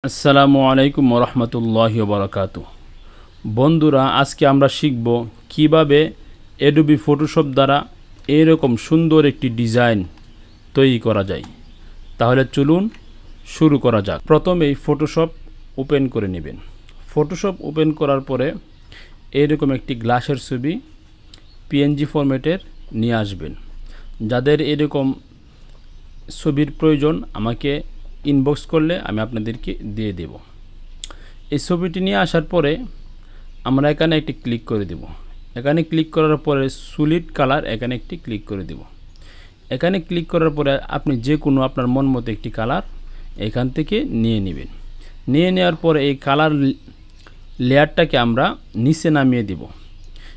আসসালামু আলাইকুম ওরহমতুল্লাহি ওবারাকাতু। বন্ধুরা, আজকে আমরা শিখব কিভাবে অ্যাডোবি ফটোশপ দ্বারা এরকম সুন্দর একটি ডিজাইন তৈরি করা যায়। তাহলে চলুন শুরু করা যাক। প্রথমেই ফটোশপ ওপেন করে নেবেন। ফটোশপ ওপেন করার পরে এরকম একটি গ্লাসের ছবি পিএনজি ফরম্যাটের নিয়ে আসবেন। যাদের এরকম ছবির প্রয়োজন আমাকে ইনবক্স করলে আমি আপনাদেরকে দিয়ে দেব। এই ছবিটি নিয়ে আসার পরে আমরা এখানে একটি ক্লিক করে দেব। এখানে ক্লিক করার পরে সলিড কালার এখানে একটি ক্লিক করে দেব। এখানে ক্লিক করার পরে আপনি যে কোনো আপনার মন মতো একটি কালার এখান থেকে নিয়ে নেবেন। নিয়ে নেওয়ার পরে এই কালার লেয়ারটাকে আমরা নিচে নামিয়ে দেব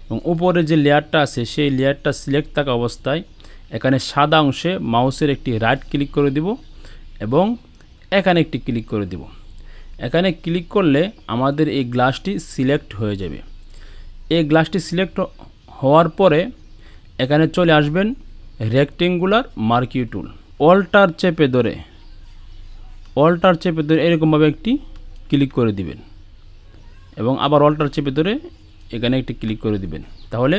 এবং উপরে যে লেয়ারটা আছে সেই লেয়ারটা সিলেক্ট থাকা অবস্থায় এখানে সাদা অংশে মাউসের একটি রাইট ক্লিক করে দেব এবং এখানে একটি ক্লিক করে দেব। এখানে ক্লিক করলে আমাদের এই গ্লাসটি সিলেক্ট হয়ে যাবে। এই গ্লাসটি সিলেক্ট হওয়ার পরে এখানে চলে আসবেন রেক্টেঙ্গুলার মার্কিং টুল। অল্টার চেপে ধরে এরকমভাবে একটি ক্লিক করে দিবেন এবং আবার অল্টার চেপে ধরে এখানে একটি ক্লিক করে দিবেন। তাহলে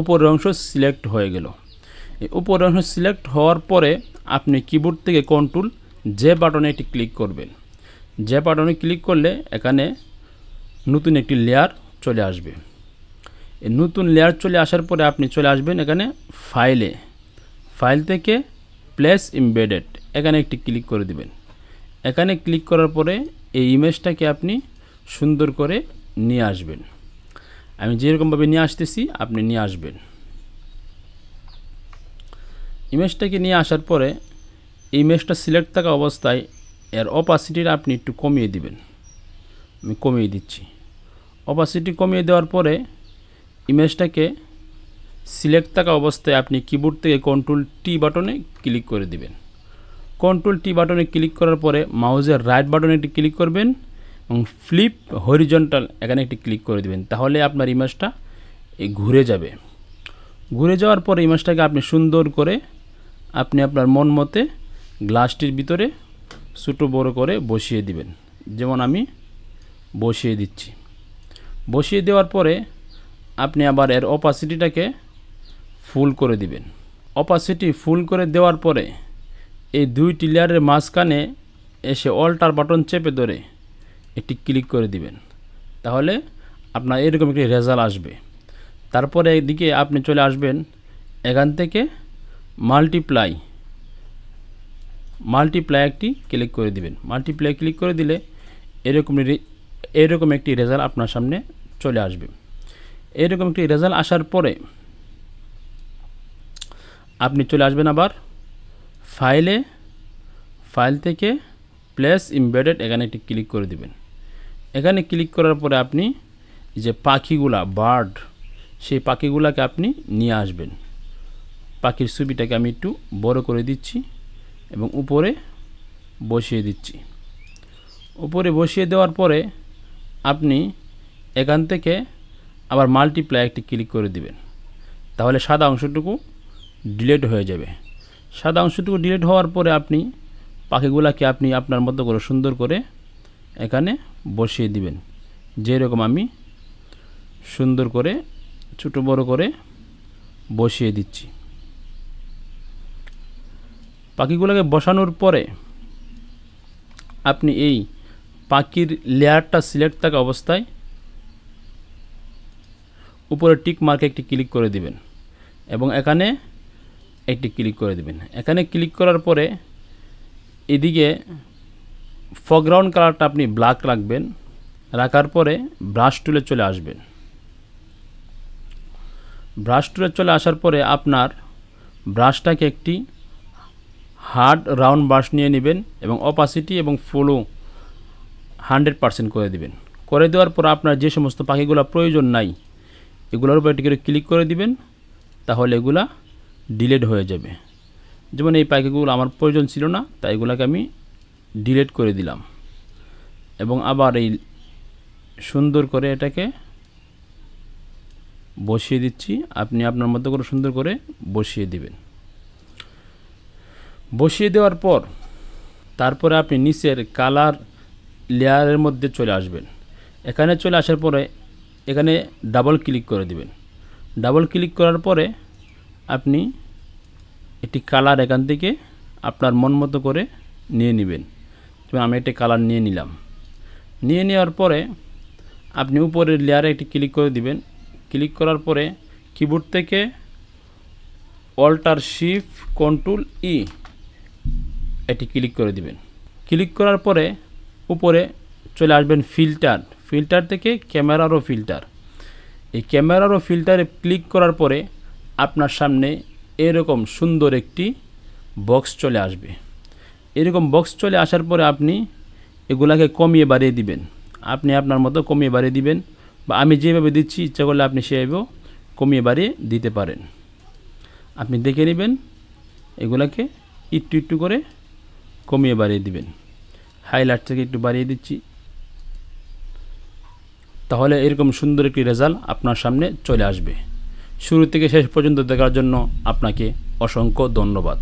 উপরের অংশ সিলেক্ট হয়ে গেল। এই উপরের অংশ সিলেক্ট হওয়ার পরে আপনি কিবোর্ড থেকে কন্ট্রোল যে বাটনে একটি ক্লিক করবেন। যে বাটনে ক্লিক করলে এখানে নতুন একটি লেয়ার চলে আসবে। এই নতুন লেয়ার চলে আসার পরে আপনি চলে আসবেন এখানে ফাইল থেকে প্লেস এমবেডেড এখানে একটি ক্লিক করে দিবেন। এখানে ক্লিক করার পরে এই ইমেজটাকে আপনি সুন্দর করে নিয়ে আসবেন। আমি যেরকমভাবে নিয়ে আসতেছি আপনি নিয়ে আসবেন। ইমেজটাকে নিয়ে আসার পরে ইমেজটা সিলেক্ট থাকা অবস্থায় এর অপাসিটিটা আপনি একটু কমিয়ে দিবেন। আমি কমিয়ে দিচ্ছি। অপাসিটি কমিয়ে দেওয়ার পরে ইমেজটাকে সিলেক্ট থাকা অবস্থায় আপনি কিবোর্ড থেকে কন্ট্রোল টি বাটনে ক্লিক করে দিবেন। কন্ট্রোল টি বাটনে ক্লিক করার পরে মাউসের রাইট বাটনে একটি ক্লিক করবেন এবং ফ্লিপ হরিজন্টাল এখানে একটি ক্লিক করে দিবেন। তাহলে আপনার ইমেজটা ঘুরে যাবে। ঘুরে যাওয়ার পরে ইমেজটাকে আপনি সুন্দর করে আপনি আপনার মন মতে গ্লাসটির ভিতরে ছোটো বড় করে বসিয়ে দিবেন। যেমন আমি বসিয়ে দিচ্ছি। বসিয়ে দেওয়ার পরে আপনি আবার এর অপাসিটিটাকে ফুল করে দিবেন। অপাসিটি ফুল করে দেওয়ার পরে এই দুইটি লেয়ারের মাঝখানে এসে অল্টার বাটন চেপে ধরে একটি ক্লিক করে দিবেন। তাহলে আপনার এরকম একটি রেজাল্ট আসবে। তারপরে এদিকে আপনি চলে আসবেন এখান থেকে মাল্টিপ্লাই একটি ক্লিক করে দিবেন। মাল্টিপ্লাই ক্লিক করে দিলে এরকম একটি রেজাল্ট আপনার সামনে চলে আসবে। এরকম একটি রেজাল্ট আসার পরে আপনি চলে আসবেন আবার ফাইল থেকে প্লেস এমবেডেড এখানে একটি ক্লিক করে দিবেন। এখানে ক্লিক করার পরে আপনি যে পাখিগুলা বার্ড সেই পাখিগুলাকে আপনি নিয়ে আসবেন। পাখির ছবিটাকে আমি একটু বড় করে দিচ্ছি এবং উপরে বসিয়ে দিচ্ছি। উপরে বসিয়ে দেওয়ার পরে আপনি এখান থেকে আবার মাল্টিপ্লাই একটি ক্লিক করে দিবেন। তাহলে সাদা অংশটুকু ডিলিট হয়ে যাবে। সাদা অংশটুকু ডিলিট হওয়ার পরে আপনি পাখিগুলাকে আপনি আপনার মতো করে সুন্দর করে এখানে বসিয়ে দিবেন। যেরকম আমি সুন্দর করে ছোটো বড় করে বসিয়ে দিচ্ছি। পাখিগুলোকে বসানোর পরে আপনি এই পাখির লেয়ারটা সিলেক্ট থাকা অবস্থায় উপরে টিক মার্কে একটি ক্লিক করে দিবেন এবং এখানে একটি ক্লিক করে দিবেন। এখানে ক্লিক করার পরে এদিকে ফরগ্রাউন্ড কালারটা আপনি ব্ল্যাক রাখবেন। রাখার পরে ব্রাশ টুলে চলে আসবেন। ব্রাশ টুলে চলে আসার পরে আপনার ব্রাশটাকে একটি হার্ড রাউন্ড ব্রাশ নিয়ে নেবেন এবং অপাসিটি এবং ফ্লো 100% করে দিবেন। করে দেওয়ার পর আপনার যে সমস্ত পাখিগুলো প্রয়োজন নাই এগুলোর উপর একটি করে ক্লিক করে দিবেন। তাহলে এগুলা ডিলিট হয়ে যাবে। যেমন এই পাখিগুলো আমার প্রয়োজন ছিল না, তাই এগুলাকে আমি ডিলিট করে দিলাম এবং আবার এই সুন্দর করে এটাকে বসিয়ে দিচ্ছি। আপনি আপনার মতো করে সুন্দর করে বসিয়ে দিবেন। বসিয়ে দেওয়ার পর তারপরে আপনি নিচের কালার লেয়ারের মধ্যে চলে আসবেন। এখানে চলে আসার পরে এখানে ডাবল ক্লিক করে দিবেন। ডাবল ক্লিক করার পরে আপনি একটি কালার এখান থেকে আপনার মন মতো করে নিয়ে নেবেন। যেমন আমি একটা কালার নিয়ে নিলাম। নিয়ে নেওয়ার পরে আপনি উপরের লেয়ারে একটি ক্লিক করে দিবেন। ক্লিক করার পরে কিবোর্ড থেকে Alt+Shift+Ctrl+E এটি ক্লিক করে দিবেন। ক্লিক করার পরে উপরে চলে আসবেন ফিল্টার। ফিল্টার থেকে ক্যামেরারও ফিল্টার। এই ক্যামেরারও ফিল্টারে ক্লিক করার পরে আপনার সামনে এরকম সুন্দর একটি বক্স চলে আসবে। এরকম বক্স চলে আসার পরে আপনি এগুলাকে কমিয়ে বাড়িয়ে দিবেন। আপনি আপনার মতো কমিয়ে বাড়িয়ে দিবেন, বা আমি যেভাবে দিচ্ছি ইচ্ছা করলে আপনি সেভাবেও কমিয়ে বাড়িয়ে দিতে পারেন। আপনি দেখে নেবেন, এগুলাকে একটু একটু করে কমিয়ে বাড়িয়ে দিবেন। হাইলাইট থেকে একটু বাড়িয়ে দিচ্ছি, তাহলে এরকম সুন্দর একটি রেজাল্ট আপনার সামনে চলে আসবে। শুরু থেকে শেষ পর্যন্ত দেখার জন্য আপনাকে অসংখ্য ধন্যবাদ।